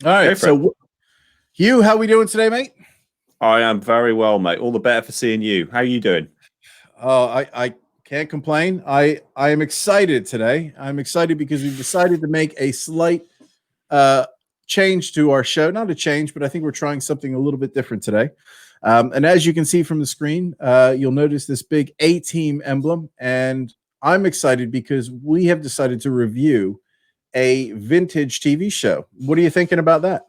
All Go right. for it. So, Hugh, how we doing today, mate? I am very well, mate. All the better for seeing you. How are you doing? I can't complain. I am excited today. I'm excited because we've decided to make a slight uh, change to our show. Not a change, but I think we're trying something a little bit different today. And as you can see from the screen, you'll notice this big A-Team emblem. And I'm excited because we have decided to review a vintage TV show. What are you thinking about that?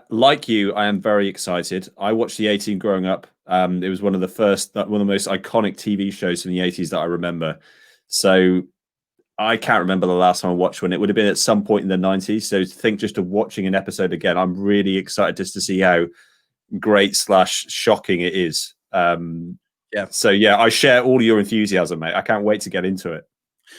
Like you, I am very excited. I watched the A-Team growing up. It was one of the most iconic TV shows from the 80s that I remember. So I can't remember the last time I watched one. It would have been at some point in the 90s. So to think just of watching an episode again, I'm really excited just to see how great / shocking it is. So yeah, I share all your enthusiasm, mate. I can't wait to get into it.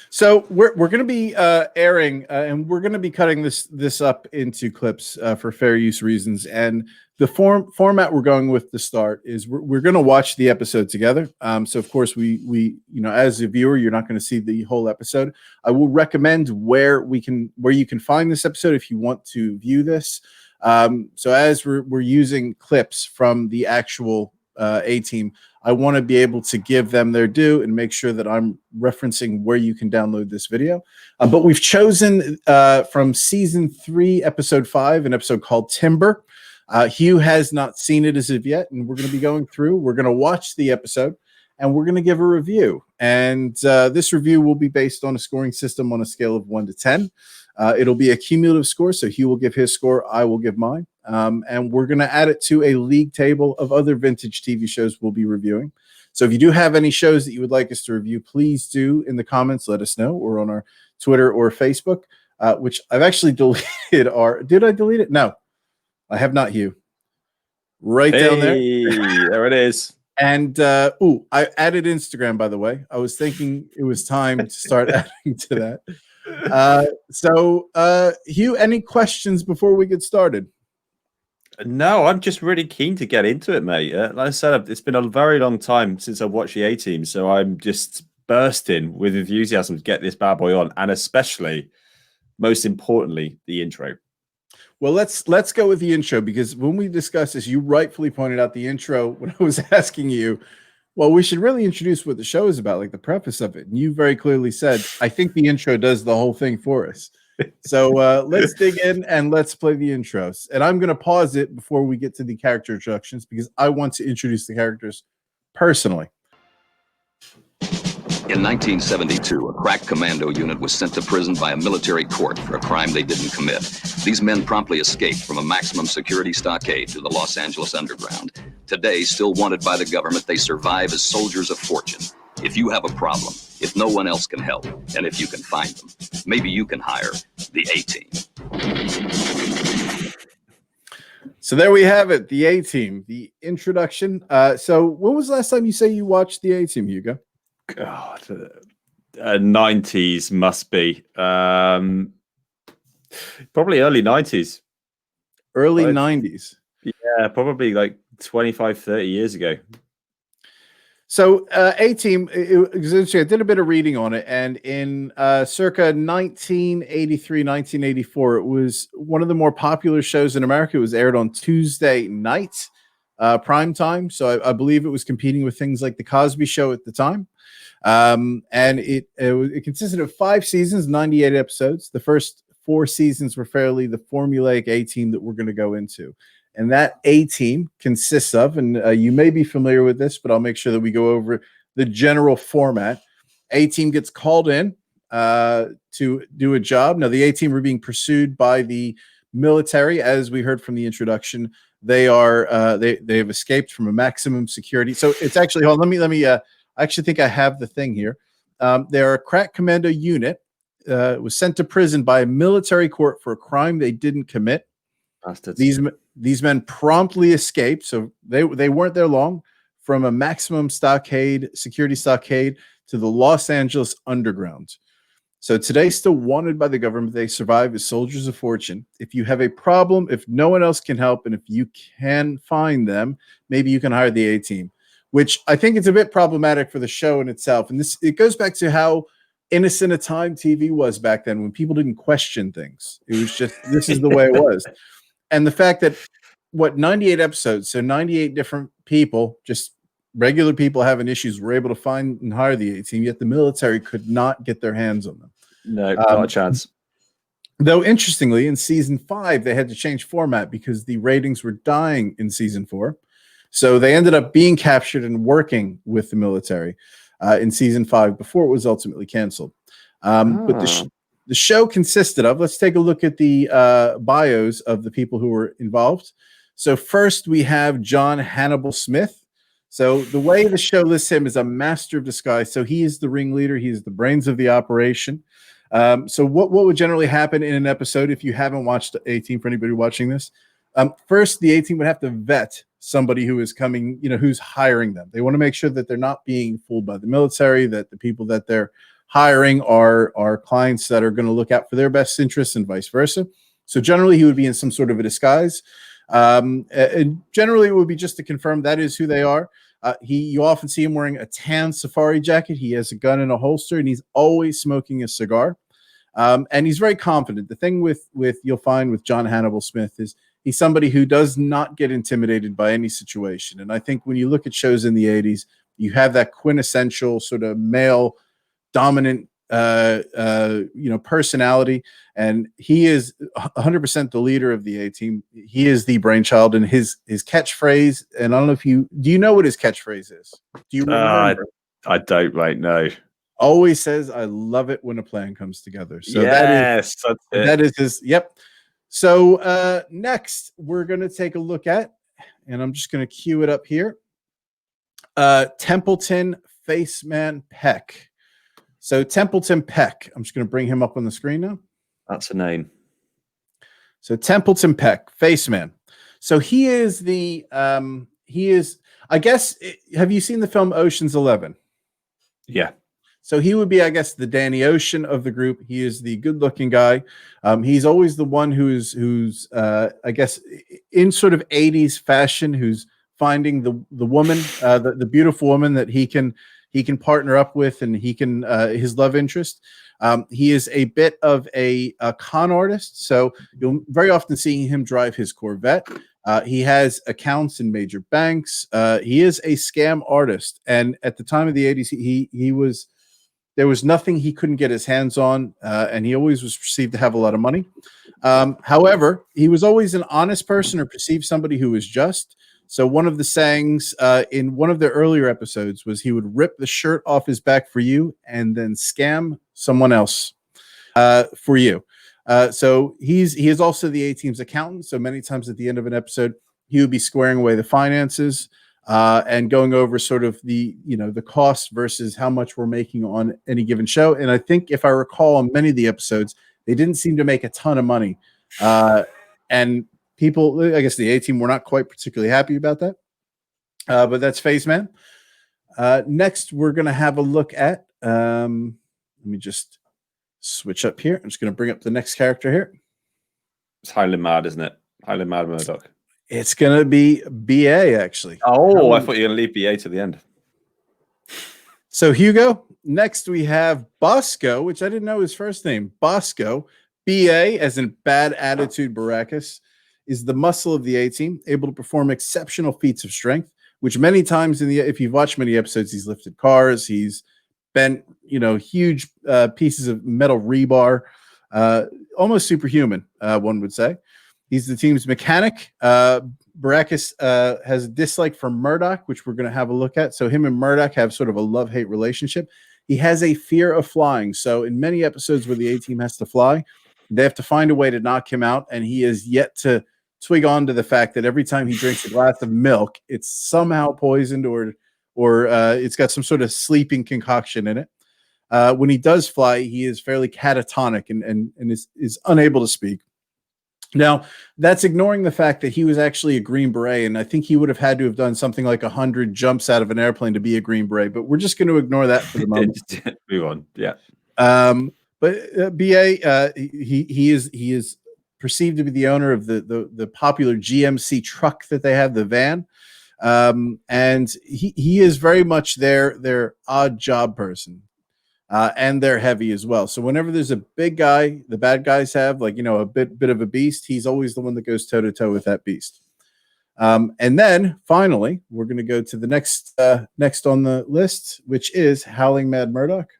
So we're going to be airing, and we're going to be cutting this up into clips for fair use reasons. And the format we're going with to start is we're going to watch the episode together. So of course we as a viewer, you're not going to see the whole episode. I will recommend where you can find this episode if you want to view this. So as we're using clips from the actual A-Team, I want to be able to give them their due and make sure that I'm referencing where you can download this video. But we've chosen from season 3, episode 5, an episode called Timber. Hugh has not seen it as of yet, and we're going to be going through. We're going to watch the episode, and we're going to give a review. And this review will be based on a scoring system on a scale of 1 to 10. It'll be a cumulative score, so Hugh will give his score, I will give mine. And we're going to add it to a league table of other vintage TV shows we'll be reviewing. So if you do have any shows that you would like us to review, please do in the comments let us know, or on our Twitter or Facebook, which I've actually deleted. Did I delete it? No, I have not, Hugh. Right down there. There it is. And I added Instagram, by the way. I was thinking it was time to start adding to that. So Hugh, any questions before we get started? No, I'm just really keen to get into it, mate. Like I said, it's been a very long time since I've watched the A-Team, so I'm just bursting with enthusiasm to get this bad boy on, and especially, most importantly, the intro. Well, let's go with the intro, because when we discussed this, you rightfully pointed out the intro when I was asking you, well, we should really introduce what the show is about, like the preface of it. And you very clearly said, I think the intro does the whole thing for us. So let's dig in and let's play the intros. And I'm going to pause it before we get to the character introductions, because I want to introduce the characters personally. In 1972, a crack commando unit was sent to prison by a military court for a crime they didn't commit. These men promptly escaped from a maximum security stockade to the Los Angeles underground. Today, still wanted by the government, they survive as soldiers of fortune. If you have a problem, if no one else can help, and if you can find them, maybe you can hire the A-Team. So there we have it, the A-Team, the introduction. So when was the last time you say you watched the A-Team, Hugo? God, 90s must be. Probably early 90s. Early 90s. Yeah, probably like 25, 30 years ago. So A-Team, I did a bit of reading on it, and in circa 1983, 1984, it was one of the more popular shows in America. It was aired on Tuesday night, prime time. So I believe it was competing with things like The Cosby Show at the time. And it consisted of 5 seasons, 98 episodes. The first 4 seasons were fairly the formulaic A-Team that we're going to go into. And that A-Team consists of, and you may be familiar with this, but I'll make sure that we go over the general format. A-Team gets called in to do a job. Now, the A-Team were being pursued by the military, as we heard from the introduction. They are they have escaped from a maximum security. So it's actually, hold on, let me. I actually think I have the thing here. They're a crack commando unit. Was sent to prison by a military court for a crime they didn't commit. Bastards. These men promptly escaped, so they weren't there long, from a maximum security stockade to the Los Angeles underground. So today, still wanted by the government, they survive as soldiers of fortune. If you have a problem, if no one else can help, and if you can find them, maybe you can hire the A-Team, which I think it's a bit problematic for the show in itself. And it goes back to how innocent a time TV was back then, when people didn't question things. It was just, this is the way it was. And the fact that 98 episodes, so 98 different people, just regular people having issues, were able to find and hire the A-Team, yet the military could not get their hands on them. No, not a chance. Though interestingly, in season 5, they had to change format because the ratings were dying in season 4. So they ended up being captured and working with the military in season 5 before it was ultimately canceled. But the show consisted of, let's take a look at the bios of the people who were involved. So first we have John Hannibal Smith. So the way the show lists him is a master of disguise. So he is the ringleader. He is the brains of the operation. So what would generally happen in an episode if you haven't watched A-Team, for anybody watching this? First, the A-Team would have to vet somebody who is coming, who's hiring them. They want to make sure that they're not being fooled by the military, that the people that they're hiring are clients that are going to look out for their best interests and vice versa. So generally, he would be in some sort of a disguise. And generally, it would be just to confirm that is who they are. You often see him wearing a tan safari jacket. He has a gun in a holster, and he's always smoking a cigar. And he's very confident. The thing with you'll find with John Hannibal Smith is he's somebody who does not get intimidated by any situation. And I think when you look at shows in the 80s, you have that quintessential sort of male dominant personality, and he is 100% the leader of the A-Team. He is the brainchild, and his catchphrase, and I don't know if do you know what his catchphrase is? Do you remember? I don't right now. Always says, "I love it when a plan comes together." So yes, that is his. Yep. So next we're going to take a look at, and I'm just going to cue it up here. Templeton Faceman Peck. So Templeton Peck, I'm just going to bring him up on the screen now. That's a name. So Templeton Peck, Faceman. So he is I guess, have you seen the film Ocean's 11? Yeah. So he would be, I guess, the Danny Ocean of the group. He is the good-looking guy. He's always the one who's I guess, in sort of 80s fashion, who's finding the woman, the beautiful woman that he can partner up with, and he can his love interest. He is a bit of a con artist, so you'll very often see him drive his Corvette. He has accounts in major banks. He is a scam artist, and at the time of the 80s, there was nothing he couldn't get his hands on, and he always was perceived to have a lot of money. However, he was always an honest person, or perceived somebody who was just. So one of the sayings in one of the earlier episodes was he would rip the shirt off his back for you and then scam someone else for you. So he is also the A-Team's accountant. So many times at the end of an episode, he would be squaring away the finances and going over sort of the cost versus how much we're making on any given show. And I think, if I recall, on many of the episodes, they didn't seem to make a ton of money. And people, I guess the A-Team were not quite particularly happy about that. But that's Faceman. Next, we're going to have a look at, let me just switch up here. I'm just going to bring up the next character here. It's Highland Mad, isn't it? Highland Mad Murdoch. It's going to be BA, actually. Oh, I thought you were going to leave BA to the end. So, Hugo, next we have Bosco, which I didn't know his first name. Bosco, BA, as in Bad Attitude Baracus, is the muscle of the A-Team, able to perform exceptional feats of strength, which many times if you've watched many episodes, he's lifted cars, he's bent, huge pieces of metal rebar, almost superhuman, one would say. He's the team's mechanic. Baracus has a dislike for Murdoch, which we're going to have a look at. So him and Murdoch have sort of a love-hate relationship. He has a fear of flying. So in many episodes where the A-Team has to fly, they have to find a way to knock him out, and he is yet to twig on to the fact that every time he drinks a glass of milk, it's somehow poisoned or it's got some sort of sleeping concoction in it. When he does fly, he is fairly catatonic and is unable to speak. Now, that's ignoring the fact that he was actually a Green Beret, and I think he would have had to have done something like 100 jumps out of an airplane to be a Green Beret, but we're just going to ignore that for the moment. Move on, yeah. But BA, he is perceived to be the owner of the popular GMC truck that they have, the van, and he is very much their odd job person. and they're heavy as well. So whenever there's a big guy, the bad guys have like, a bit of a beast. He's always the one that goes toe to toe with that beast. And then finally, we're going to go to the next on the list, which is Howling Mad Murdoch.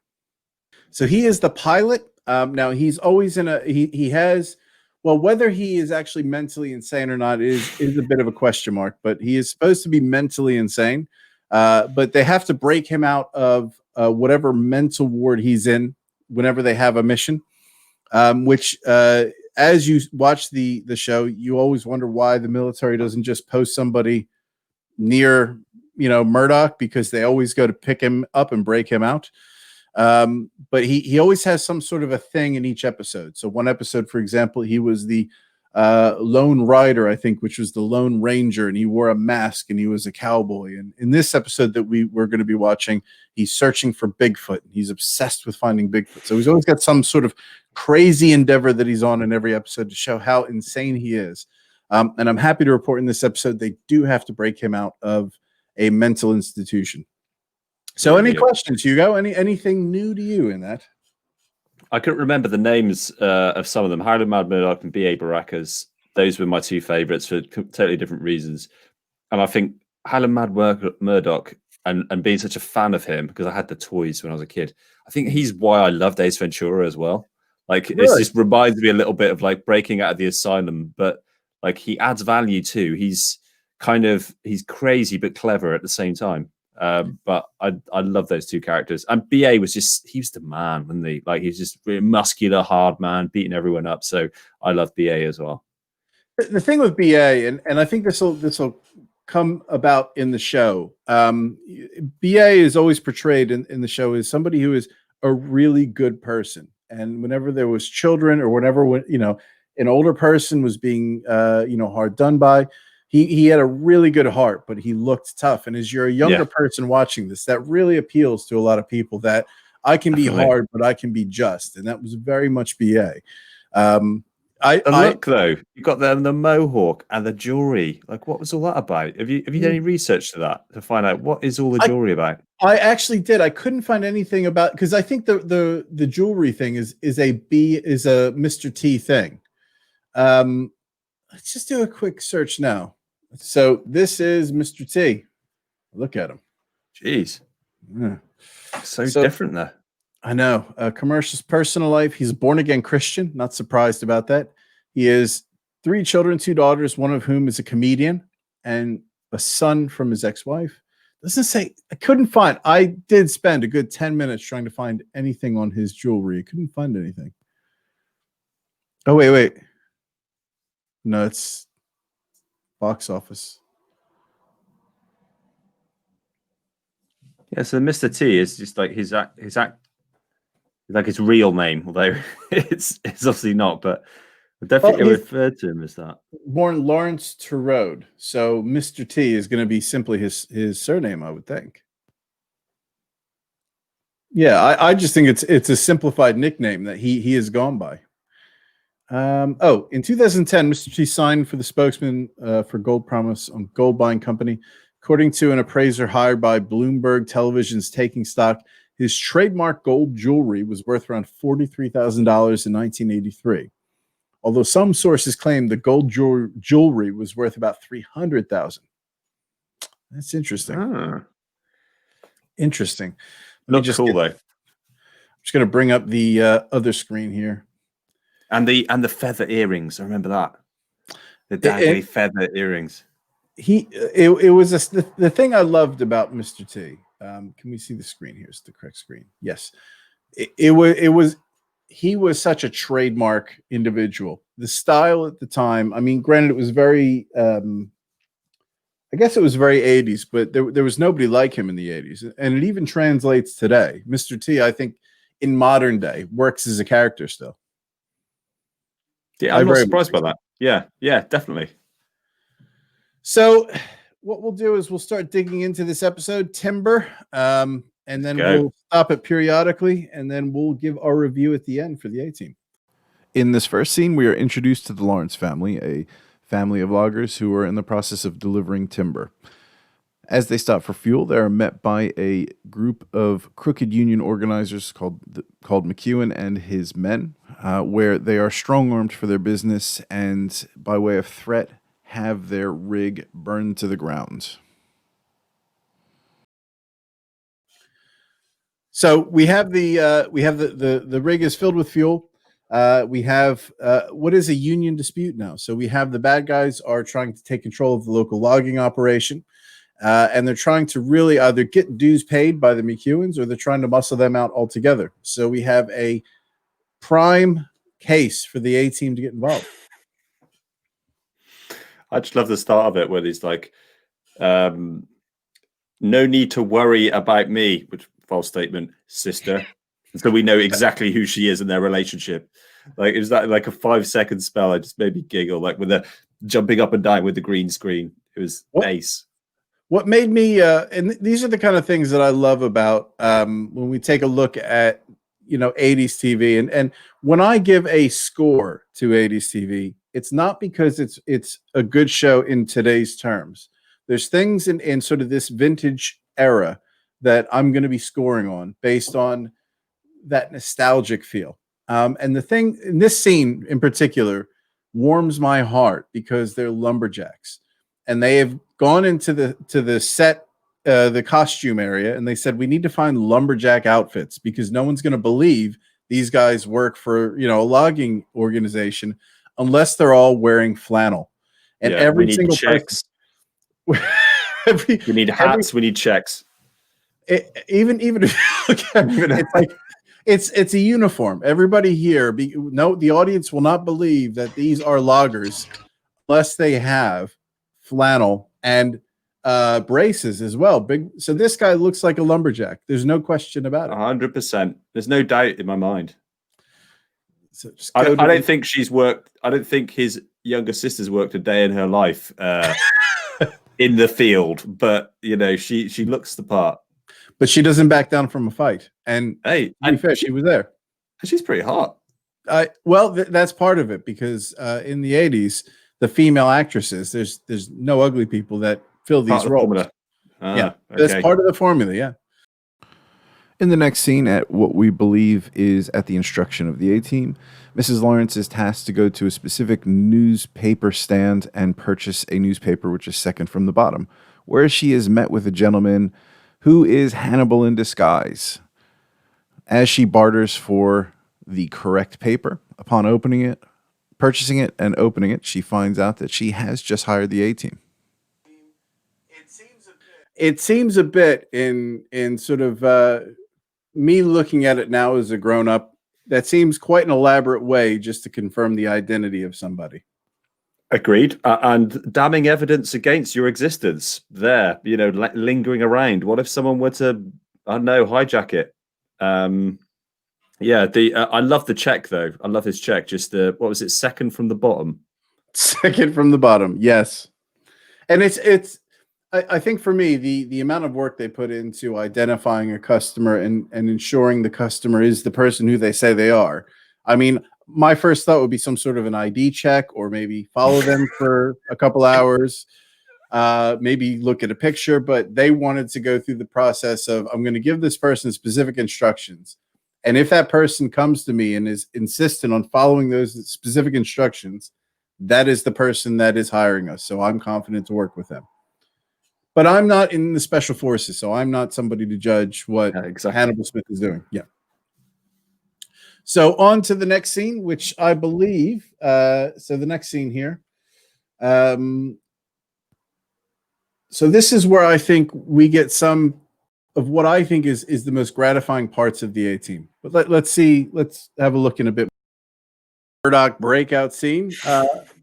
So he is the pilot. Now he's always he has, well, whether he is actually mentally insane or not is a bit of a question mark, but he is supposed to be mentally insane. But they have to break him out of whatever mental ward he's in whenever they have a mission, which as you watch the show, you always wonder why the military doesn't just post somebody near, Murdoch, because they always go to pick him up and break him out. But he always has some sort of a thing in each episode. So one episode, for example, he was the Lone Rider, I think, which was the Lone Ranger, and he wore a mask and he was a cowboy. And in this episode that we're going to be watching, he's searching for Bigfoot. He's obsessed with finding Bigfoot. So he's always got some sort of crazy endeavor that he's on in every episode to show how insane he is. And I'm happy to report in this episode, they do have to break him out of a mental institution. So any questions, Hugo? Anything new to you in that? I couldn't remember the names of some of them. Howling Mad Murdoch and B.A. Baracus. Those were my two favorites for totally different reasons. And I think Howling Mad Murdoch, and being such a fan of him, because I had the toys when I was a kid, I think he's why I loved Ace Ventura as well. Like, really? It just reminds me a little bit of like breaking out of the asylum, but like he adds value too. He's crazy but clever at the same time. But I love those two characters. And BA was he was the man, wasn't he? Like, he's just really muscular, hard man, beating everyone up. So I love BA as well. The thing with BA, and I think this will come about in the show. BA is always portrayed in the show as somebody who is a really good person. And whenever there was children, or whenever an older person was being hard done by, he had a really good heart, but he looked tough. And as you're a younger person watching this, that really appeals to a lot of people, that I can be hard, but I can be just. And that was very much BA. Look, though, you got the mohawk and the jewelry. Like, what was all that about? Have you done any research to that to find out what is all the jewelry about? I actually did. I couldn't find anything about, because I think the jewelry thing is a Mr. T thing. Let's just do a quick search now. So this is Mr. T. Look at him. Jeez. Yeah. So different there. I know. Commercial's personal life. He's a born-again Christian. Not surprised about that. He has 3 children, 2 daughters, one of whom is a comedian, and a son from his ex-wife. Doesn't say. I couldn't find. I did spend a good 10 minutes trying to find anything on his jewelry. I couldn't find anything. Oh, wait. No, it's box office. Yeah, so Mr. T is just like his like his real name, although it's obviously not, but I definitely referred to him as that. Born Lawrence Turode, so Mr. T is going to be simply his surname, I would think. Yeah, I just think it's a simplified nickname that he has gone by. In 2010, Mr. T signed for the spokesman for Gold Promise on Gold Buying Company. According to an appraiser hired by Bloomberg Television's Taking Stock, his trademark gold jewelry was worth around $43,000 in 1983. Although some sources claim the gold jewelry was worth about $300,000. That's interesting. Interesting. Looks cool, though. I'm just going to bring up the other screen here. And the feather earrings. I remember that. The dangly feather earrings. It was the thing I loved about Mr. T. Can we see the screen? Here's the correct screen. Yes. He was such a trademark individual. The style at the time, I mean, granted, it was very, I guess it was very 80s, but there was nobody like him in the 80s. And it even translates today. Mr. T, I think, in modern day, works as a character still. Yeah, I'm not surprised by that. Yeah, definitely. So what we'll do is we'll start digging into this episode, Timber, and then we'll stop it periodically, and then we'll give our review at the end for the A-Team. In this first scene, we are introduced to the Lawrence family, a family of loggers who are in the process of delivering timber. As they stop for fuel, they are met by a group of crooked union organizers called McEwen and his men, where they are strong-armed for their business and, by way of threat, have their rig burned to the ground. So we have the rig is filled with fuel. We have what is a union dispute now. So we have the bad guys are trying to take control of the local logging operation. And they're trying to really either get dues paid by the McEwens or they're trying to muscle them out altogether. So we have a prime case for the A team to get involved. I just love the start of it where he's like, no need to worry about me, which false statement, sister. So we know exactly who she is in their relationship. Like, it was that like a 5-second spell. I just made me giggle, like with the jumping up and down with the green screen. It was ace. What made me, and these are the kind of things that I love about when we take a look at, 80s TV. And when I give a score to 80s TV, it's not because it's a good show in today's terms. There's things in sort of this vintage era that I'm going to be scoring on based on that nostalgic feel. And the thing in this scene in particular warms my heart because they're lumberjacks. And they have gone into the set, the costume area, and they said, we need to find lumberjack outfits because no one's going to believe these guys work for, a logging organization unless they're all wearing flannel. And every single checks. We need hats. We need checks. Even if you look at it, it's like it's a uniform. Everybody here, the audience will not believe that these are loggers unless they have flannel and braces as well. So this guy looks like a lumberjack. There's no question about it. 100%. There's no doubt in my mind. So I don't think she's worked. I don't think his younger sister's worked a day in her life in the field. But she looks the part. But she doesn't back down from a fight. And hey, to be fair, she was there. She's pretty hot. Well, that's part of it because in the 80s. The female actresses, there's no ugly people that fill these roles. Okay. That's part of the formula. Yeah. In the next scene, at what we believe is at the instruction of the A team, Mrs. Lawrence is tasked to go to a specific newspaper stand and purchase a newspaper, which is second from the bottom, where she is met with a gentleman who is Hannibal in disguise. As she barters for the correct paper, upon purchasing it and opening it, she finds out that she has just hired the A team. It seems a bit in sort of me looking at it now as a grown up. That seems quite an elaborate way just to confirm the identity of somebody. Agreed. And damning evidence against your existence there, lingering around. What if someone were to, I don't know, hijack it? Yeah, I love the check though. I love his check. Just what was it? Second from the bottom. Second from the bottom. Yes, and it's. I think for me, the amount of work they put into identifying a customer and ensuring the customer is the person who they say they are. I mean, my first thought would be some sort of an ID check, or maybe follow them for a couple hours, maybe look at a picture. But they wanted to go through the process of, I'm going to give this person specific instructions. And if that person comes to me and is insistent on following those specific instructions, that is the person that is hiring us. So I'm confident to work with them. But I'm not in the special forces, so I'm not somebody to judge what Hannibal Smith is doing. Yeah. So on to the next scene, which I believe, so the next scene here. So this is where I think we get some of what I think is the most gratifying parts of the A team. But let's have a look in a bit. Murdoch breakout scene.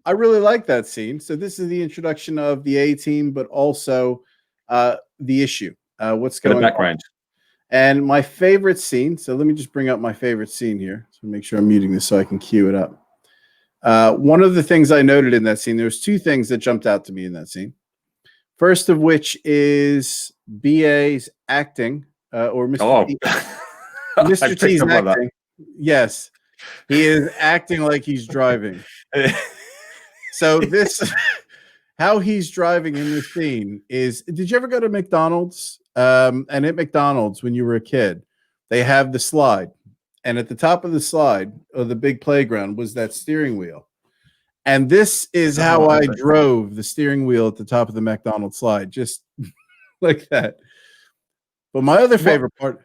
I really like that scene. So this is the introduction of the A team, but also the issue. What's going on? Background. And my favorite scene. So let me just bring up my favorite scene here. So make sure I'm muting this so I can cue it up. One of the things I noted in that scene, there's two things that jumped out to me in that scene. First of which is BA's acting, or Mr. T. Mr. T's acting. Yes, he is acting like he's driving. So this, how he's driving in this scene is, did you ever go to McDonald's? And at McDonald's, when you were a kid, they have the slide. And at the top of the slide, or the big playground, was that steering wheel. And this is how I drove the steering wheel at the top of the McDonald's slide, just like that. But my other favorite part.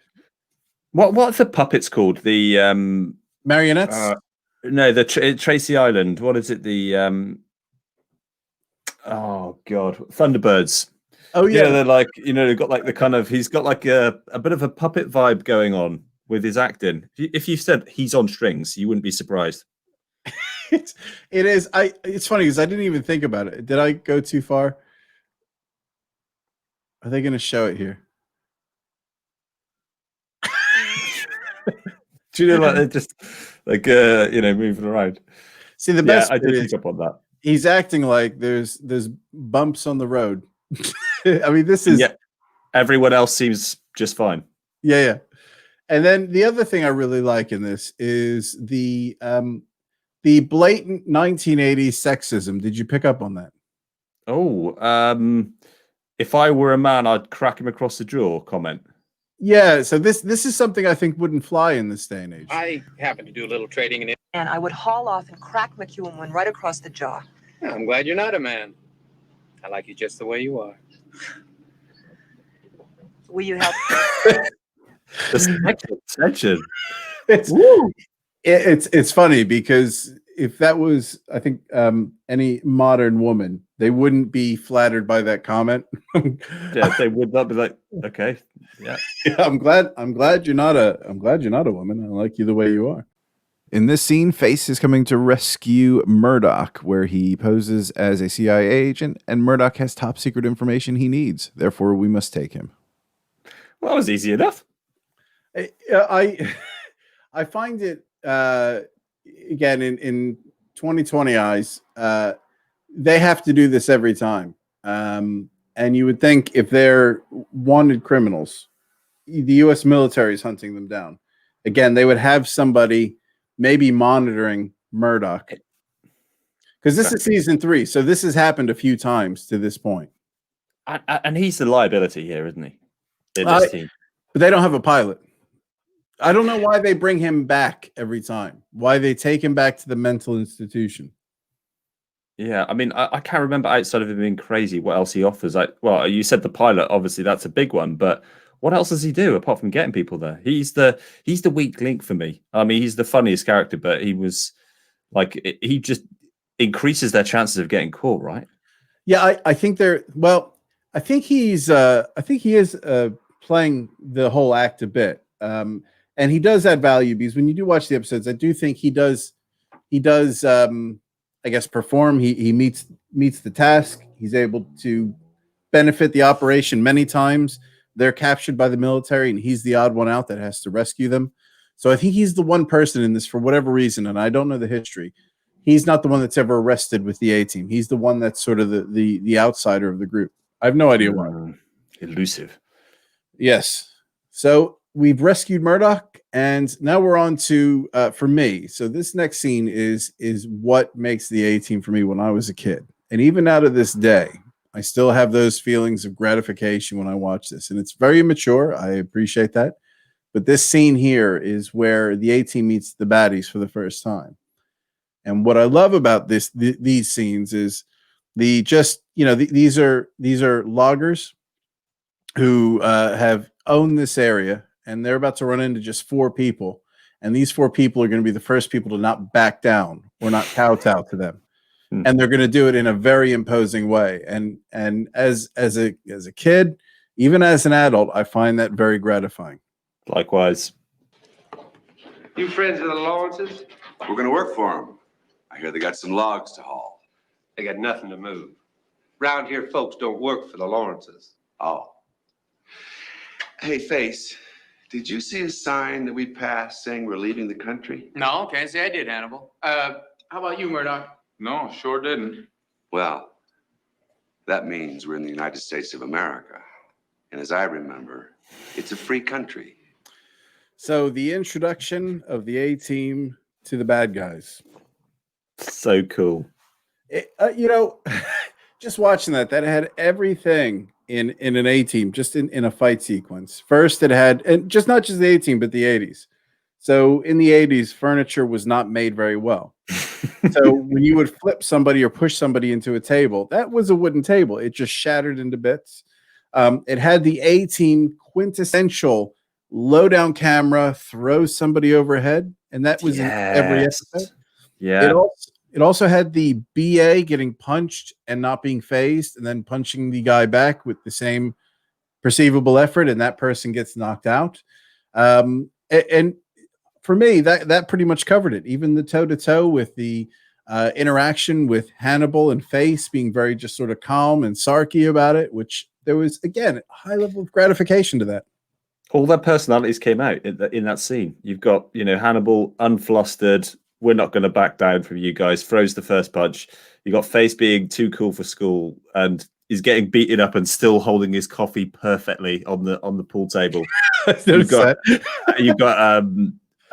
What's the puppets called? The Marionettes? No, the Tracy Island. What is it? The oh god, Thunderbirds. Oh yeah, they're like, they've got like the kind of, he's got like a bit of a puppet vibe going on with his acting. If you said he's on strings, you wouldn't be surprised. It is. It's funny because I didn't even think about it. Did I go too far? Are they going to show it here? Do you know, like they're just like moving around? See, the best I did pick up on that. He's acting like there's bumps on the road. I mean, this is everyone else seems just fine. Yeah. And then the other thing I really like in this is the blatant 1980s sexism. Did you pick up on that? Oh, if I were a man, I'd crack him across the jaw comment. Yeah, so this is something I think wouldn't fly in this day and age. I happen to do a little trading in it. And I would haul off and crack McEwen one right across the jaw. I'm glad you're not a man. I like you just the way you are. Will you help? The tension. It's funny because if that was, I think, any modern woman, they wouldn't be flattered by that comment. Yeah, they would not be like, okay, yeah. I'm glad you're not a woman. I like you the way you are. In this scene, Face is coming to rescue Murdoch, where he poses as a CIA agent, and Murdoch has top secret information he needs. Therefore, we must take him. Well, that was easy enough. I find it again in 2020 eyes. They have to do this every time, and you would think if they're wanted criminals, the U.S. military is hunting them down. Again, they would have somebody maybe monitoring Murdoch, because this is season 3, so this has happened a few times to this point. And he's the liability here, isn't he? In this team. But they don't have a pilot. I don't know why they bring him back every time. Why they take him back to the mental institution. Yeah, I mean, I can't remember outside of him being crazy what else he offers. Well, you said the pilot, obviously that's a big one, but what else does he do apart from getting people there? He's the weak link for me. I mean, he's the funniest character, but he was like, he just increases their chances of getting caught, right? Yeah, I think I think he is playing the whole act a bit. And he does add value because when you do watch the episodes, I do think he does I guess perform. He meets the task. He's able to benefit the operation many times. They're captured by the military, and he's the odd one out that has to rescue them. So I think he's the one person in this, for whatever reason, and I don't know the history. He's not the one that's ever arrested with the A-team. He's the one that's sort of the outsider of the group. I have no idea why. Elusive. Yes. So we've rescued Murdoch, and now we're on to for me. So this next scene is what makes the A-team for me when I was a kid, and even out of this day, I still have those feelings of gratification when I watch this, and it's very immature. I appreciate that, but this scene here is where the A-team meets the baddies for the first time, and what I love about these scenes is these are loggers who have owned this area, and they're about to run into just 4 people, and these 4 people are going to be the first people to not back down or not kowtow to them. And they're going to do it in a very imposing way. And as a kid, even as an adult, I find that very gratifying. Likewise. You friends of the Lawrences? We're going to work for them. I hear they got some logs to haul. They got nothing to move. Round here, folks don't work for the Lawrences. Oh. Hey, Face, did you see a sign that we passed saying we're leaving the country? No, can't say I did, Hannibal. How about you, Murdoch? No, sure didn't. Well, that means we're in the United States of America. And as I remember, it's a free country. So the introduction of the A-team to the bad guys. So cool. just watching that had everything in an A-team, just in a fight sequence. First, it had, and just not just the A-team, but the 80s. So in the 80s, furniture was not made very well. So when you would flip somebody or push somebody into a table, that was a wooden table. It just shattered into bits. It had the A-team quintessential low down camera, throw somebody overhead, and that was in every episode. Yeah. It also had the BA getting punched and not being phased, and then punching the guy back with the same perceivable effort, and that person gets knocked out. And for me, that pretty much covered it. Even the toe-to-toe with the interaction with Hannibal and Face being very just sort of calm and sarky about it, which there was, again, a high level of gratification to that. All their personalities came out in that scene. You've got, Hannibal unflustered. We're not going to back down from you guys. Throws the first punch. You got Face being too cool for school and is getting beaten up and still holding his coffee perfectly on the pool table. You've got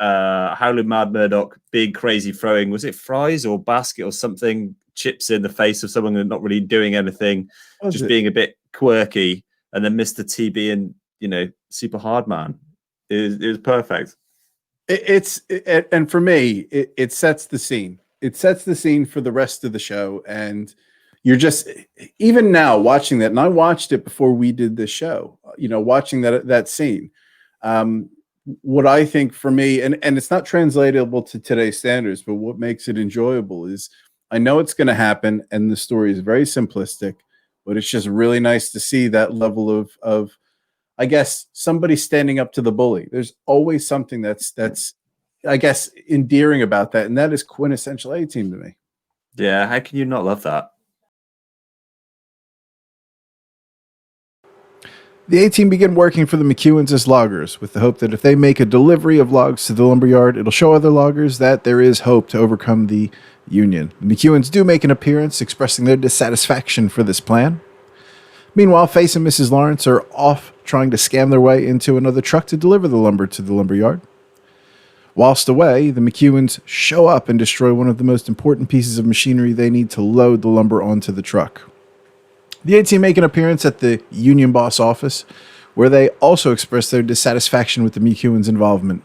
Howling Mad Murdoch being crazy, throwing, was it fries or basket or something, chips in the face of someone and not really doing anything, just being a bit quirky. And then Mr. T being, super hard man. It was perfect. And for me, it sets the scene. It sets the scene for the rest of the show. And you're just, even now watching that, and I watched it before we did this show, watching that scene. What I think for me, and it's not translatable to today's standards, but what makes it enjoyable is I know it's going to happen, and the story is very simplistic, but it's just really nice to see that level of I guess, somebody standing up to the bully. There's always something that's I guess, endearing about that, and that is quintessential A-team to me. Yeah, how can you not love that? The A-team begin working for the McEwens as loggers, with the hope that if they make a delivery of logs to the lumberyard, it'll show other loggers that there is hope to overcome the union. The McEwens do make an appearance, expressing their dissatisfaction for this plan. Meanwhile, Face and Mrs. Lawrence are off trying to scam their way into another truck to deliver the lumber to the lumberyard. Whilst away, the McEwens show up and destroy one of the most important pieces of machinery they need to load the lumber onto the truck. The A-team make an appearance at the union boss office, where they also express their dissatisfaction with the McEwens' involvement.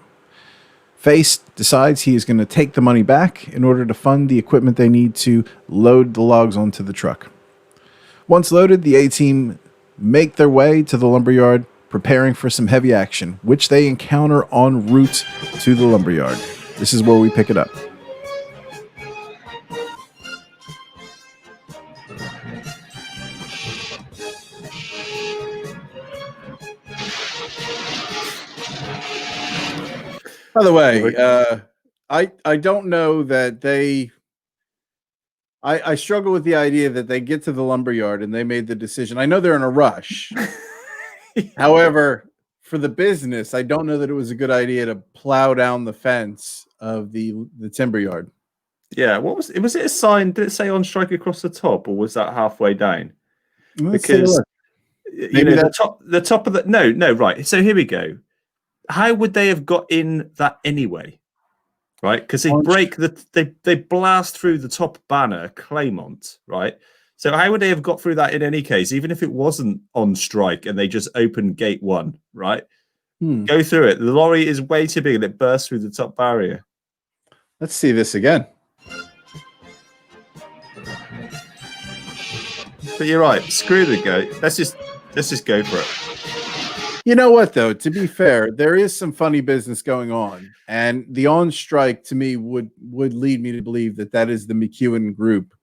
Face decides he is going to take the money back in order to fund the equipment they need to load the logs onto the truck. Once loaded, the A-team make their way to the lumberyard, preparing for some heavy action, which they encounter en route to the lumberyard. This is where we pick it up. By the way, I don't know that they... I struggle with the idea that they get to the lumberyard and they made the decision. I know they're in a rush. However, for the business, I don't know that it was a good idea to plow down the fence of the timber yard. Yeah, what was it? Was it a sign? Did it say on strike across the top, or was that halfway down? Because the top of the no, right. So here we go. How would they have got in that anyway? Right, because they blast through the top banner, Claymont, right? So how would they have got through that in any case, even if it wasn't on strike and they just opened gate 1, right? Go through it. The lorry is way too big and it bursts through the top barrier. Let's see this again. But you're right. Screw the goat. Let's just go for it. You know what, though? To be fair, there is some funny business going on, and the on strike to me would lead me to believe that is the McEwen group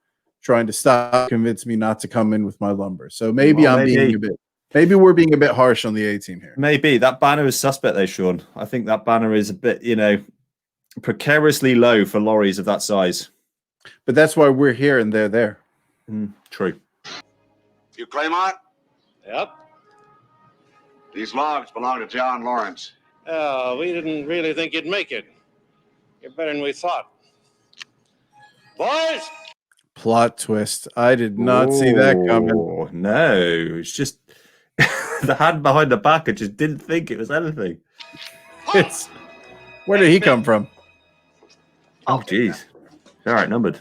trying to convince me not to come in with my lumber. So maybe maybe we're being a bit harsh on the A-team here. Maybe that banner is suspect, though, Sean. I think that banner is a bit, precariously low for lorries of that size. But that's why we're here and they're there. True. You Claymont? Yep. These logs belong to John Lawrence. Oh, we didn't really think you'd make it. You're better than we thought. Boys! Plot twist. I did not see that coming. No, it's just the hand behind the back. I just didn't think it was anything. Where did he come from? Oh, geez. All right, numbered.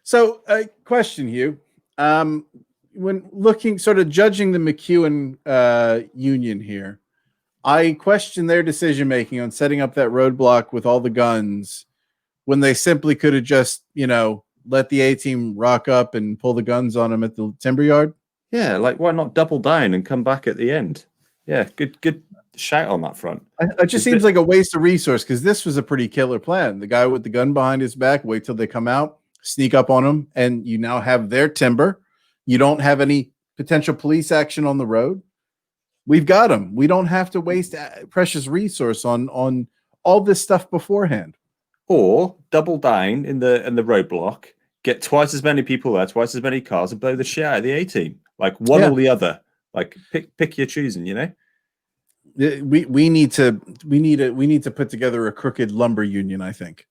So, question, Hugh. When looking, sort of judging the McEwen union here, I question their decision making on setting up that roadblock with all the guns when they simply could have just, let the A team rock up and pull the guns on them at the timber yard. Yeah, like why not double down and come back at the end? Yeah, good shout on that front. It just seems like a waste of resource because this was a pretty killer plan. The guy with the gun behind his back, wait till they come out, sneak up on them, and you now have their timber. You don't have any potential police action on the road. We've got them. We don't have to waste precious resource on all this stuff beforehand. Or double down in the roadblock, get twice as many people there, twice as many cars, and blow the shit out of the A team. Like one or the other. Like pick your choosing. We need to put together a crooked lumber union, I think.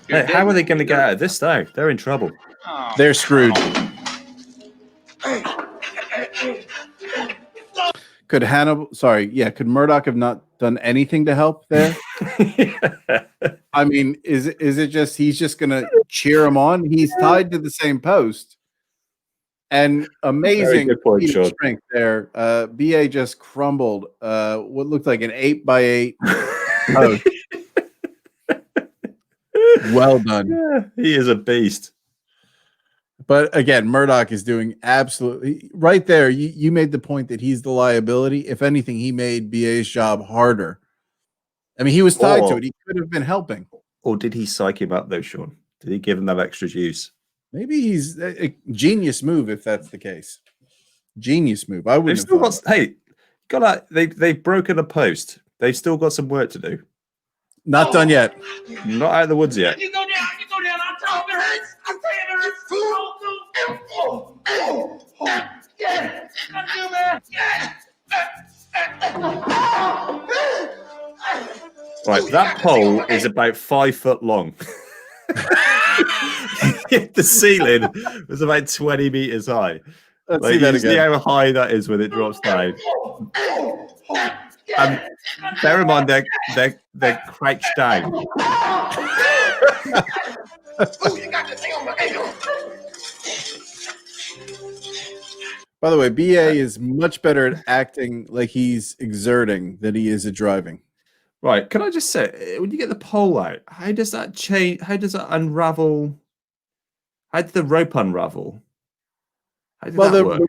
Hey, how are they going to get out of this though? They're in trouble. They're screwed. Could Murdoch have not done anything to help there? I mean, is it just he's just going to cheer him on? He's tied to the same post. And amazing strength there. BA just crumbled what looked like an 8x8 post. Well done. Yeah, he is a beast. But again, Murdoch is doing absolutely right there. You made the point that he's the liability. If anything, he made BA's job harder. I mean, he was tied to it. He could have been helping. Or did he psych him up though, Sean? Did he give him that extra juice? Maybe he's a genius move if that's the case. Genius move. I wouldn't. They've broken a post. They've still got some work to do. Not done yet. Not out of the woods yet. You go down. I'm telling you, it hurts. I'm saying it hurts. Yeah. That's you, man. Right, that pole is about 5 foot long. The ceiling was about 20 meters high. Let's see that again. See how high that is when it drops down. And bear in mind they're crouched down. By the way, BA is much better at acting like he's exerting than he is at driving. Right. Can I just say, when you get the pole out, how does that change? How does that unravel? How did the rope unravel? How did that work?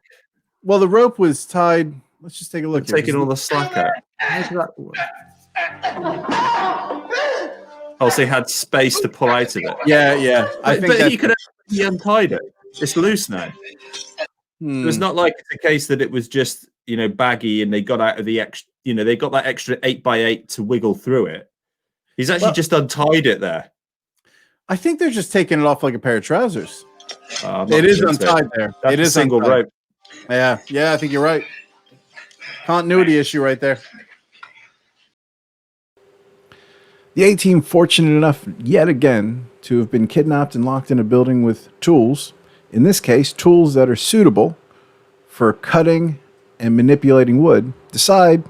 Well, the rope was tied. Let's just take a look. Taking all the slack out. How did that work? Oh, so he had space to pull out of it. Yeah. But he could have untied it. It's loose now. It's not like it's a case that it was just baggy and they got out of the extra. They got that extra 8x8 to wiggle through it. He's actually just untied it there. I think they're just taking it off like a pair of trousers. It is untied there. That's it is a single rope. Yeah, I think you're right. Continuity issue right there. The A-team fortunate enough yet again to have been kidnapped and locked in a building with tools. In this case, tools that are suitable for cutting and manipulating wood, decide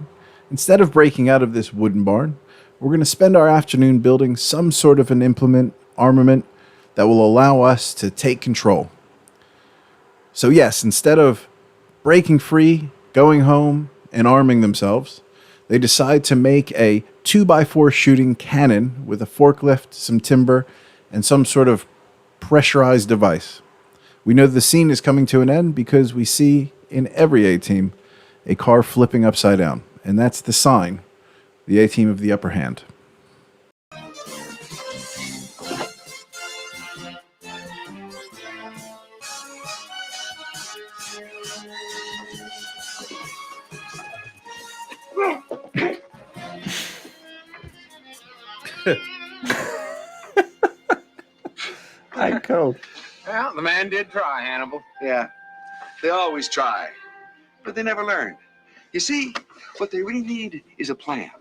instead of breaking out of this wooden barn, we're going to spend our afternoon building some sort of an armament that will allow us to take control. So yes, instead of breaking free, going home, and arming themselves, they decide to make a 2x4 shooting cannon with a forklift, some timber, and some sort of pressurized device. We know the scene is coming to an end because we see in every A-team a car flipping upside down, and that's the sign, the A-team of the upper hand. Cool. Well, the man did try, Hannibal. Yeah, they always try, but they never learn. You see, what they really need is a plan.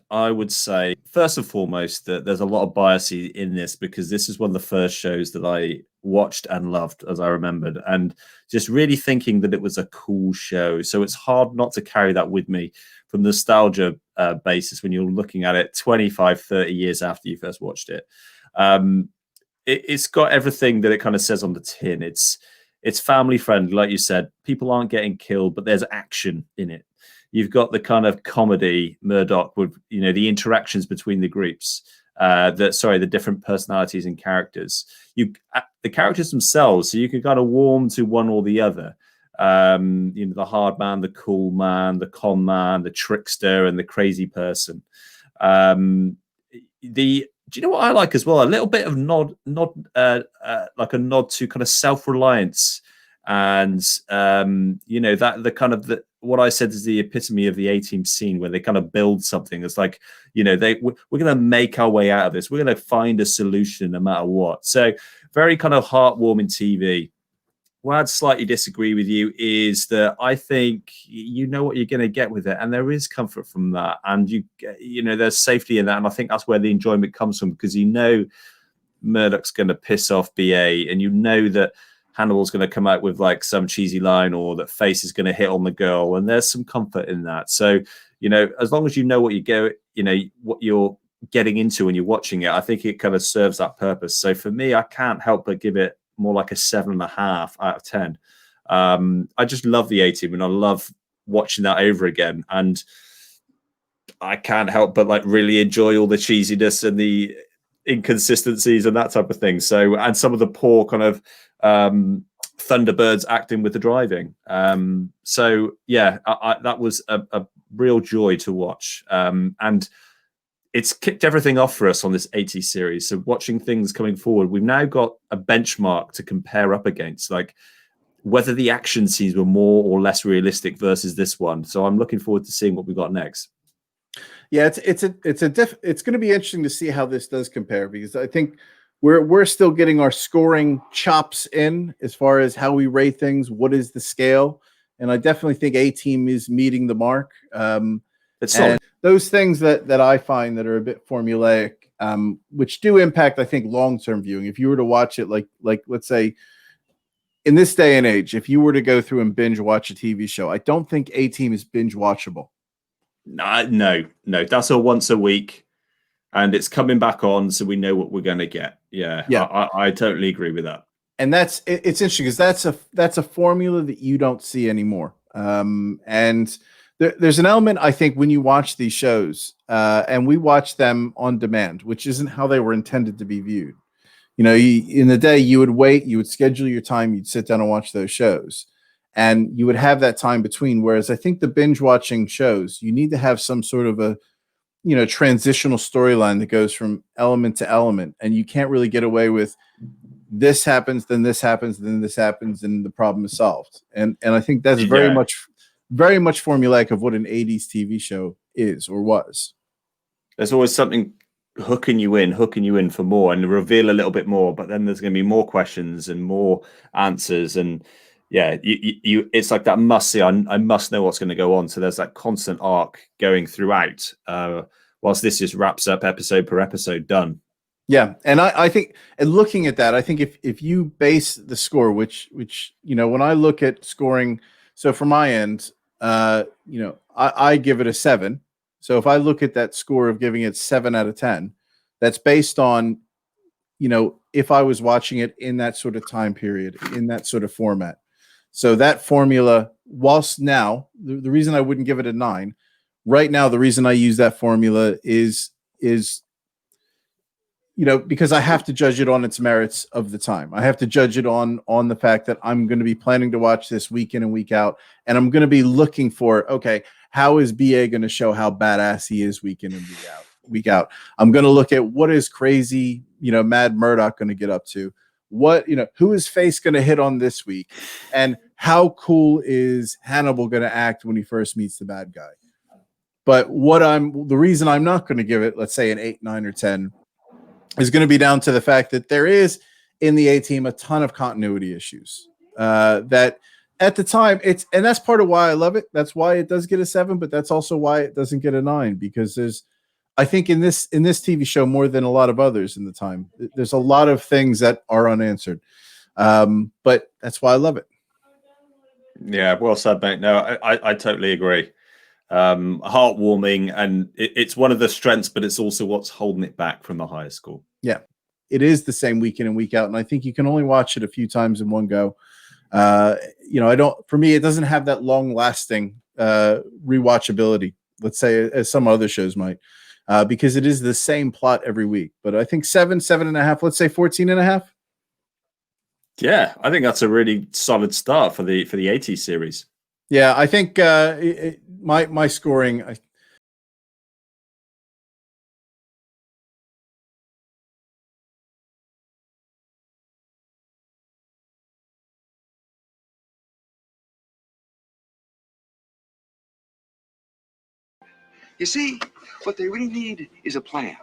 I would say, first and foremost, that there's a lot of bias in this because this is one of the first shows that I watched and loved, as I remembered, and just really thinking that it was a cool show. So it's hard not to carry that with me from the nostalgia basis when you're looking at it 25, 30 years after you first watched it. It's got everything that it kind of says on the tin. It's family friendly, like you said. People aren't getting killed, but there's action in it. You've got the kind of comedy Murdoch with, you know, the interactions between the groups, the different personalities and characters. The characters themselves, so you can kind of warm to one or the other. You know, the hard man, the cool man, the con man, the trickster, and the crazy person. Do you know what I like as well? A little bit of like a nod to kind of self-reliance, and you know, that the kind of what I said is the epitome of the A-Team scene, where they kind of build something. It's like, you know, we're going to make our way out of this. We're going to find a solution no matter what. So very kind of heartwarming TV. Where I'd slightly disagree with you is that I think you know what you're going to get with it, and there is comfort from that, and you know, there's safety in that, and I think that's where the enjoyment comes from, because you know Murdoch's going to piss off BA, and you know that Hannibal's going to come out with like some cheesy line, or that Face is going to hit on the girl, and there's some comfort in that. So, you know, as long as you know what what you're getting into when you're watching it, I think it kind of serves that purpose. So for me, I can't help but give it more like a 7.5 out of 10. I just love the A-Team, and I love watching that over again. And I can't help but like really enjoy all the cheesiness and the inconsistencies and that type of thing. So, and some of the poor kind of Thunderbirds acting with the driving. So yeah, that was a real joy to watch. And it's kicked everything off for us on this 80 series. So watching things coming forward, we've now got a benchmark to compare up against, like whether the action scenes were more or less realistic versus this one. So I'm looking forward to seeing what we got next. Yeah, it's going to be interesting to see how this does compare, because I think we're still getting our scoring chops in as far as how we rate things. What is the scale? And I definitely think A-Team is meeting the mark. It's solid. Those things that I find that are a bit formulaic, which do impact, I think, long-term viewing. If you were to watch it, like let's say in this day and age, if you were to go through and binge watch a TV show, I don't think A-Team is binge watchable. No, that's a once a week, and it's coming back on, so we know what we're going to get. Yeah. I totally agree with that. And it's interesting, because that's a formula that you don't see anymore. And there's an element, I think, when you watch these shows, and we watch them on demand, which isn't how they were intended to be viewed. You know, in the day, you would wait, you would schedule your time, you'd sit down and watch those shows, and you would have that time between. Whereas I think the binge watching shows, you need to have some sort of a, you know, transitional storyline that goes from element to element, and you can't really get away with this happens, then this happens, then this happens, and the problem is solved. And I think that's very much formulaic of what an 80s TV show is or was. There's always something hooking you in for more, and reveal a little bit more, but then there's going to be more questions and more answers. And yeah, you it's like that must see, I must know what's going to go on. So there's that constant arc going throughout, whilst this just wraps up episode per episode, done. Yeah, and I think, and looking at that, I think if you base the score, which you know, when I look at scoring, so from my end, you know, I give it a 7. So if I look at that score of giving it 7 out of 10, that's based on, you know, if I was watching it in that sort of time period, in that sort of format. So that formula, whilst now, the reason I wouldn't give it a 9, right now, the reason I use that formula is you know, because I have to judge it on its merits of the time. I have to judge it on the fact that I'm going to be planning to watch this week in and week out, and I'm going to be looking for, okay, how is BA going to show how badass he is week in and week out? I'm going to look at what is crazy, you know, Mad Murdoch going to get up to, what, you know, who is Face going to hit on this week, and how cool is Hannibal going to act when he first meets the bad guy. But the reason I'm not going to give it, let's say, an 8, 9, or 10 is going to be down to the fact that there is in the A-Team a ton of continuity issues that at the time and that's part of why I love it. That's why it does get a 7, but that's also why it doesn't get a 9, because I think in this TV show, more than a lot of others in the time, there's a lot of things that are unanswered. But that's why I love it. Yeah, well said, mate. No, I totally agree. heartwarming, and it's one of the strengths, but it's also what's holding it back from the higher school. Yeah, it is the same week in and week out, and I think you can only watch it a few times in one go. For me, it doesn't have that long lasting rewatchability, let's say, as some other shows might, because it is the same plot every week. But I think 7.5, let's say 14.5. Yeah, I think that's a really solid start for the 80s series. Yeah, I think my scoring. You see, what they really need is a plan.